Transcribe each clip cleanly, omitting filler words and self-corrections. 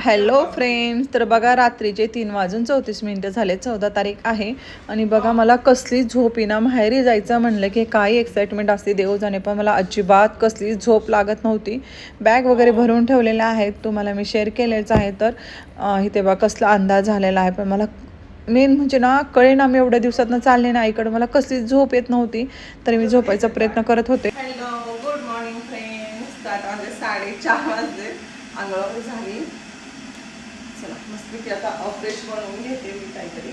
Hello friends, तर बघा रात्रीचे 3:34 झाले. 14 तारीख आहे आणि बघा मला कसली झोप येईना. माहेरी जायचं म्हणलं की काही एक्साइटमेंट असते देव जाणे, पण मला अजिबात कसली झोप लागत नव्हती. बॅग वगैरे भरून ठेवलेल्या आहेत, तुम्हाला मी शेअर केलेच आहे. तर इथे बघा कसला अंदाज झालेला आहे, पण मला मेन म्हणजे ना कळेना मी एवढ्या दिवसातनं चालले ना इकडं, मला कसली झोप येत नव्हती. तरी मी झोपायचा प्रयत्न करत होते. Hello, good morning friends. आता 4:30 वाजले. आंघोळ झाली. चला मस्त आता फ्रेश बनवून घेते मी काहीतरी.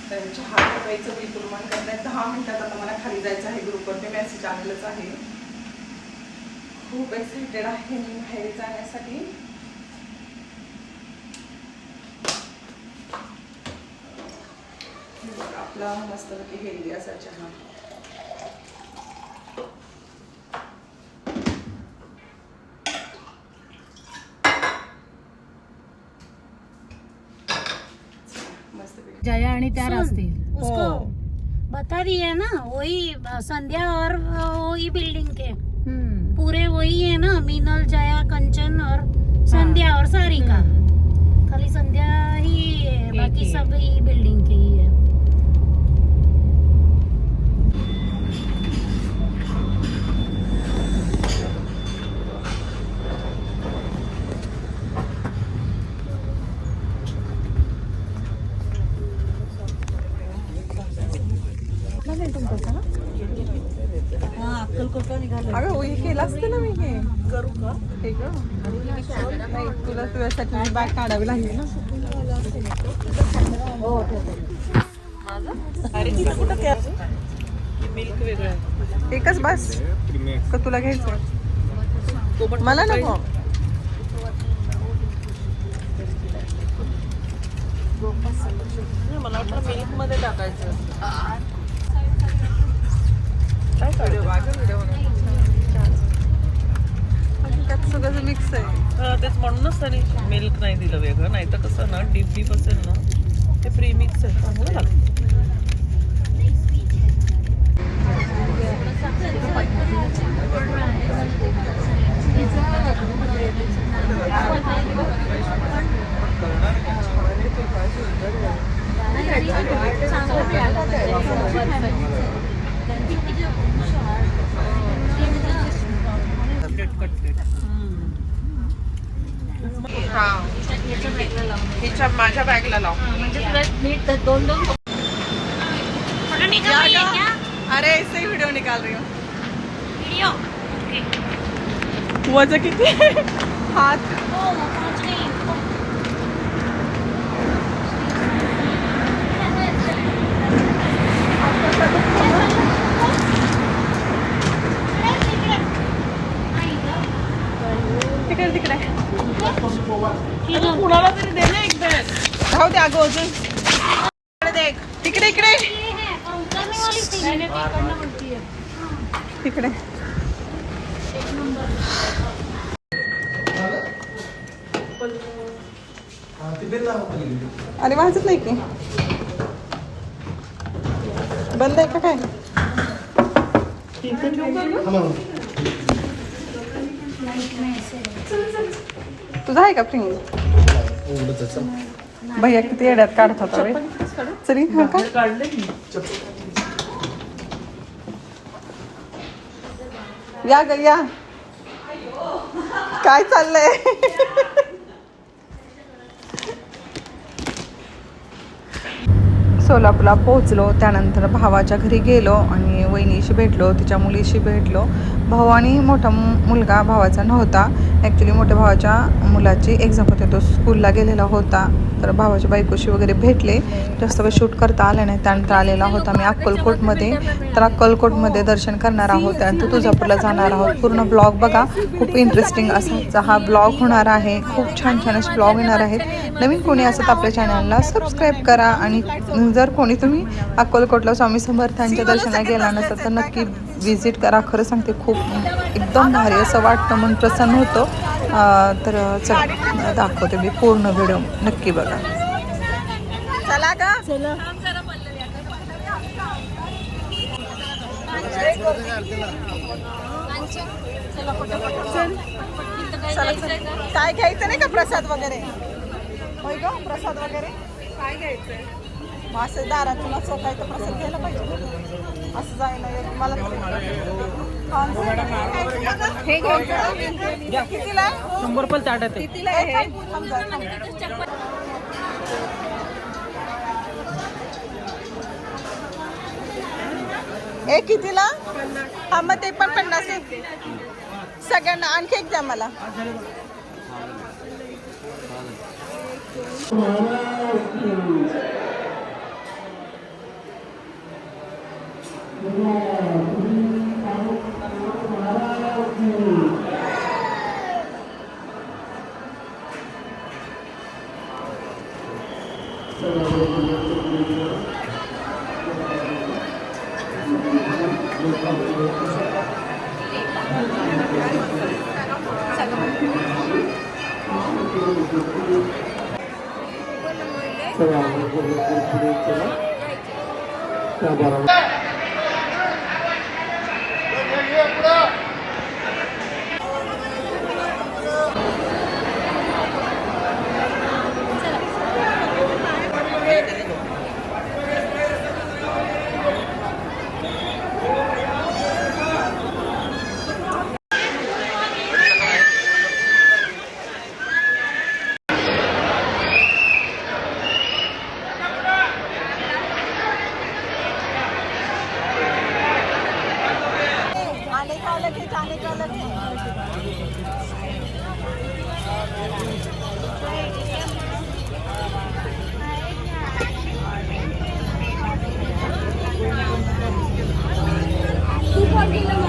तर चहा करायचं बिलकुल मन करत आहे. 10 मिनिटात आता मला खाली जायचं आहे. ग्रुपवरती मेसेज आलेलंच आहे. खूप एक्साइटेड आहे मी बाहेर जाण्यासाठी. आपला मस्तपैकी हेल्दी असा चहा. जया आणि त्या असतील. उसको बता दिया ना, वही संध्या और वही बिल्डिंग के पूरे वही है ना, मीनल, जया, कंचन और संध्या और सारिका. खाली संध्या ही है, बाकी सब ही बिल्डिंग के ही है. अगं हे केलं असतं ना मी. हे करू का? हे ग नाही, तुला तुझ्यासाठी बॅग काढावी लागली ना. मिल्क वेगळं एकच बस का तुला घ्यायचं? मला नको. मला वाटतं मिल्क मध्ये टाकायचं. काय त्यात सगळं मिक्स आहे. तेच म्हणूनच त्याने मिल्क नाही दिलं वेगळं, नाही तर कसं ना डीप डीप असेल ना ते प्री मिक्स आहे, चांगलं लागतं. माझ्या बॅगला लाव. म्हणजे तुला नीट दोन दोन फोटो निकाल क्या? अरे ऐसे ही वीडियो निकाल रही हूँ. वीडियो वजन किती? हात पहुंच गई. तिकडे तिकडे कुणाला तरी दे ना एक बॅग. राहू दे अगं अजून. देख तिकडे इकडे तिकडे. अरे वाजत नाही की बंद आहे का काय? तुझा आहे का फ्रिंग? भैया किती येड्यात काढत होता रे. चली या ग या. काय चाललंय? सोलापूरला पोहोचलो. त्यानंतर भावाच्या घरी गेलो आणि वहिनीशी भेटलो, तिच्या मुलीशी भेटलो. भाऊ आणि मोठा मुलगा भावाचा नव्हता. ॲक्च्युली मोठ्या भावाच्या मुलाची एक्झाम होते, तो स्कूलला गेलेला होता. तर भावाच्या बायकोशी वगैरे भेटले. जास्त काही शूट करता आलं नाही. त्यानंतर आलेला होता मी अक्कलकोटमध्ये. तर अक्कलकोटमध्ये दर्शन करणार आहोत, त्यानंतर तुळजापूरला जाणार आहोत. पूर्ण ब्लॉग बघा, खूप इंटरेस्टिंग असा हा ब्लॉग होणार आहे. खूप छान छान असे ब्लॉग येणार आहेत. नवीन कोणी असं तर आपल्या चॅनलला सबस्क्राईब करा. आणि जर कोणी तुम्ही अक्कलकोटला स्वामी समर्थांच्या दर्शनाला गेला नसेल तर नक्की विजिट करा. खरं सांगते, खूप एकदम भारी असं वाटतं, मन प्रसन्न होतं. तर चला दाखवते मी पूर्ण व्हिडिओ, नक्की बघा. चला का? चला. काय घ्यायचं नाही का प्रसाद वगैरे? होय ग प्रसाद वगैरे काय घ्यायचंय? मग असं दारातून असं काय तर प्रसाद घ्यायला पाहिजे ना. असं जायला येत मला तर हे घ्यायचं. कितीला 100 रुपये ताट आहे. कितीला आहे हे? एक कितीला? हा मग ते पण 50 आहे. सगळ्यांना आणखी एक द्या मला.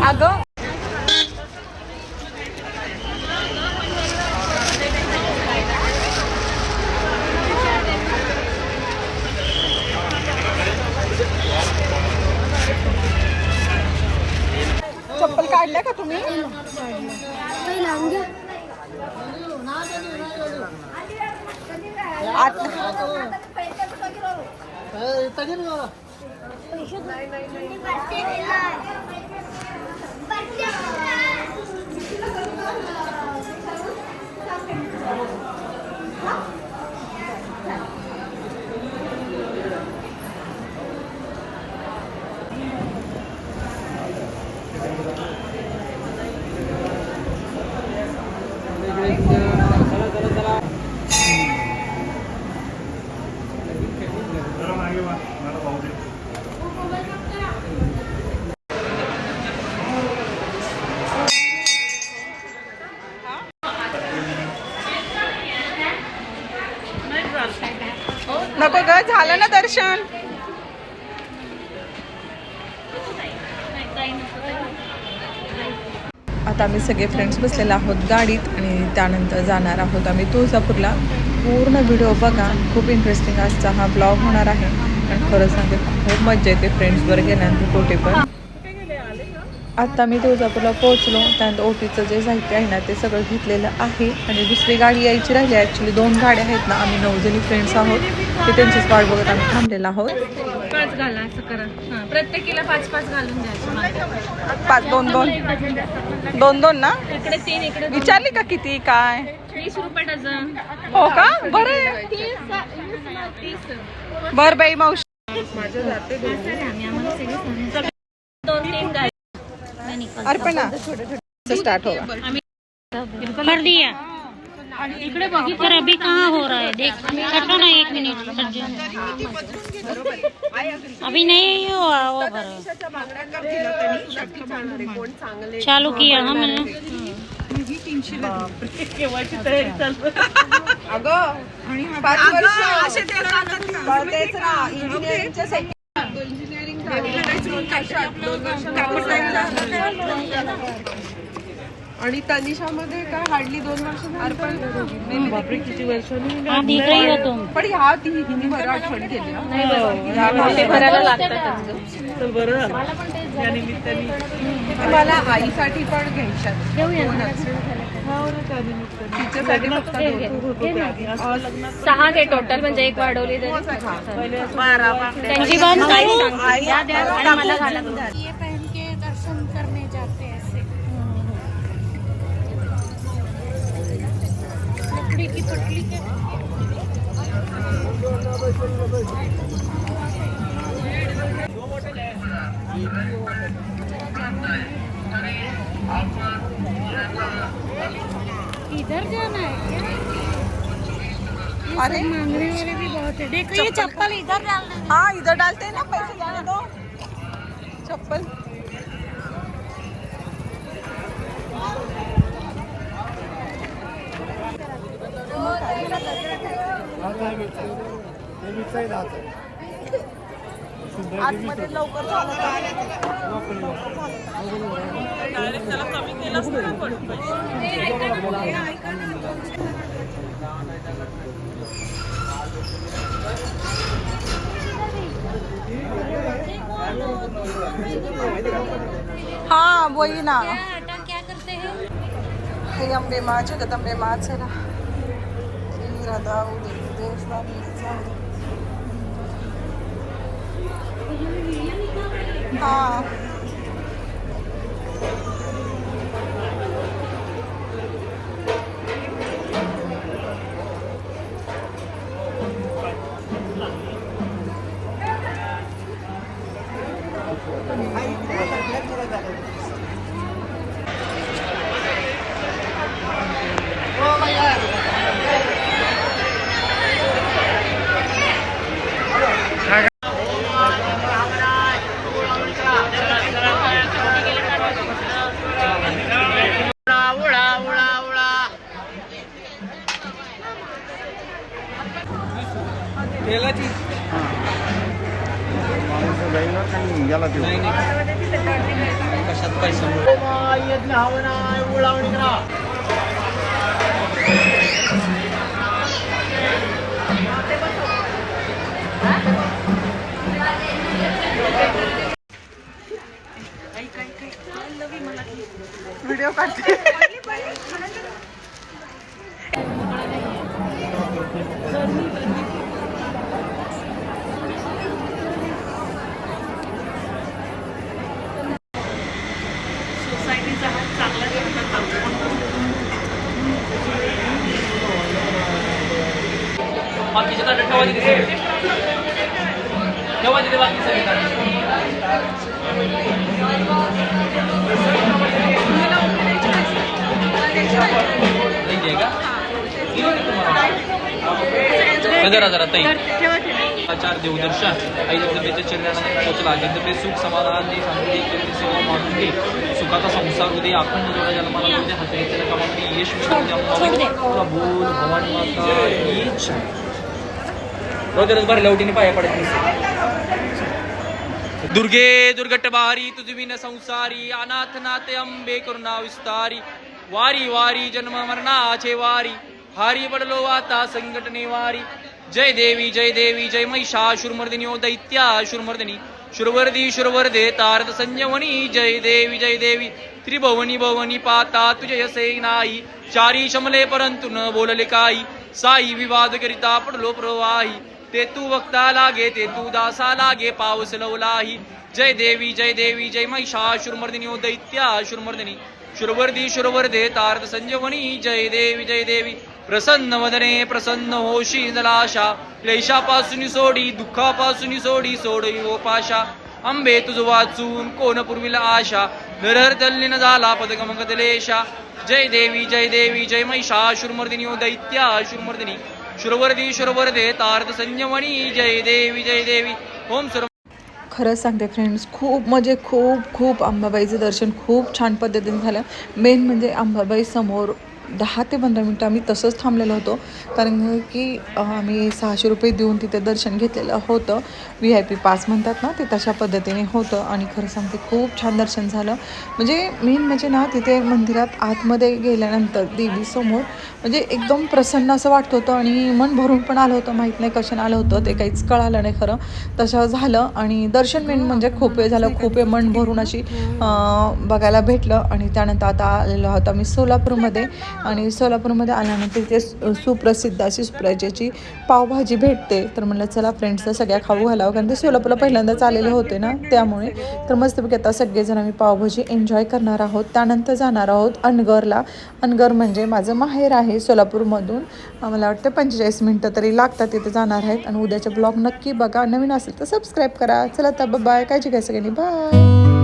अगं चप्पल काढल्या का तुम्ही? नको ग, झालं ना दर्शन. आता आम्ही सगळे फ्रेंड्स बसलेले आहोत गाडीत आणि त्यानंतर जाणार आहोत आम्ही तुळजापूरला. पूर्ण व्हिडिओ बघा, खूप इंटरेस्टिंग आजचा हा ब्लॉग होणार आहे. आणि खरं सांगते खूप मजा येते फ्रेंड्सवर गेल्यानंतर कुठे पण. आता मी तुळजापूरला पोहोचलो. त्यानंतर ओटीचं जे साहित्य आहे ना ते सगळं घेतलेलं आहे. आणि दुसरी गाडी यायची राहिली. ॲक्च्युली 2 गाड्या आहेत ना, आम्ही 9 जणी फ्रेंड्स आहोत. ते त्यांचीच वाट बघत आम्ही थांबलेलो आहोत. 5 घाला असं करा. प्रत्येकीला 5-5 घालून द्यायचं. 5 2 ना. इकडे 3 इकडे विचारली का किती काय? 20 रुपये डझन. हो का? बरं आहे. 30. बरं बाई मावशी. आम्ही 2-3 गाडी अर्पणा स्टार्ट होगा. कर दिया. इकडे बघितलं अभी कहाँ हो रहा है देख. हटो ना 1 मिनिट. अभी नहीं हुआ वो चालू किया हा मला. केव्हाची तयारी चालू. अगं 5 वर्ष तेच ना. इंजिनिअरिंगच्या सेकंड आणि तनिषामध्ये काय हार्डली 2 वर्ष. बापरे किती वर्षांनी. पण ह्या हिने बरं आठवण केली. तर बरं झालं या निमित्ताने. मला आईसाठी पण घ्यायच्यात. तिच्यासाठी फक्त 6 घे टोटल म्हणजे 1 वाढवली त्यांची बन मला घाला. ये पहन के दर्शन करने जाते हैं ऐसे. लकड़ी की पटली के इधर जाना है क्या? अरे मांगने वाले भी बहुत है। देखो ये चप्पल इधर डालना है। हाँ इधर डालते हैं ना, पैसे जाने दो। चप्पल आतमध्ये लवकर झालं डायरेक्ट त्याला कमी केलंच नाही पण हाँ वही ना, क्या आटा क्या करते हैं? हे अंबे माँ जगदंबे माँ चला राधा उदय देवस्थान। हाँ तेलाची कशात पैसा व्हिडिओ काढते। सोसायटीचा हा चांगला बाकीचे ताटे ठेवा तिथे ठेवा तिथे बाकी सगळे जरा जरा ताई आचार देवदर्शन आई जगदंबेच्या चरणाला पोचला जगदंबे सुख समाधान दे समृद्धी कीर्ती सेवा मानून दे सुखाचा संसार उदे अखंड जोडा जन्माला उदे हात घेतलेल्या कामामध्ये यश मिळवून बोल भवानी माता हीच रोजच भर लवटीने पाया पडत दुर्गे दुर्गट बारी तुझी विन संसारी अनाथ नाथ अंबे करुणा विस्तारी वारी वारी जन्म मरणाचे वारी हारी पडलो आता संकटने वारी जय देवी जय महिषासुरमर्दिनी ओ दैत्यासुरमर्दिनी शुरवर्दी शुरवर्दे तारद संजीवनी जय देवी त्रिभुवनी भवनी पाता तुझे यसे नाही चारी शमले परंतु न बोलले काही साई विवाद करिता पडलो प्रवाही ते तू वक्ता लागे ते तू दासा लागे पाऊस लवलाही जय देवी जय महिषासुरमर्दिनी ओ दैत्यासुरमर्दिनी शुरवर्दी शुरवर्दे तारद संजीवनी जय देवी प्रसन्न वदने प्रसन्न होशी जलाशा क्लेशापासून सोडी दुःखापासून सोडी ओ पाशा अंबे तुझ वाचून कोण पुरविल आशा नरहर तल्ली न झाला पदगमगदलेशा जय देवी जय महिषासुरमर्दिनी ओ दैत्यासुरमर्दिनी शुरवर्दी शुरवर्दे तारद संजीवनी जय देवी ओम सर्व। खरंच सांगते फ्रेंड्स, खूप अंबाबाईचं दर्शन खूप छान पद्धतीने झालं। मेन म्हणजे अंबाबाई समोर 10 ते 15 मिनटं आम्ही तसंच थांबलेलो होतो, कारण की आम्ही 600 रुपये देऊन तिथे दर्शन घेतलेलं होतं। VIP पास म्हणतात ना, ते तशा पद्धतीने होतं आणि खरं सांगते खूप छान दर्शन झालं। म्हणजे मेन म्हणजे ना, तिथे मंदिरात आतमध्ये गेल्यानंतर देवीसमोर म्हणजे एकदम प्रसन्न असं वाटत होतं आणि मन भरून पण आलं होतं। माहीत नाही कशाने आलं होतं ते, काहीच कळालं नाही खरं तसं झालं। आणि दर्शन मेन म्हणजे खूप वेळ झालं, खूप वेळ मन भरून अशी बघायला भेटलं। आणि त्यानंतर आता आलेलो आहोत आम्ही सोलापूरमध्ये, आणि सोलापूरमध्ये आल्यानंतर तिथे सुप्रसिद्ध अशी सुप्रजाची पावभाजी भेटते. तर म्हणलं चला फ्रेंड्सला सगळ्या खाऊ घालावं, कारण ते सोलापूरला पहिल्यांदाच आलेले होते ना, त्यामुळे. तर मस्तपैकी आता सगळेजण आम्ही पावभाजी एन्जॉय करणार आहोत. त्यानंतर जाणार आहोत अनगरला. अनगर म्हणजे माझं माहेर आहे सोलापूरमधून. मला वाटतं 45 मिनटं तरी लागतात तिथे जाणार आहेत. आणि उद्याचा ब्लॉग नक्की बघा. नवीन असेल तर सबस्क्राईब करा. चला तर बाय. काळजी घ्या सगळ्यांनी. बाय.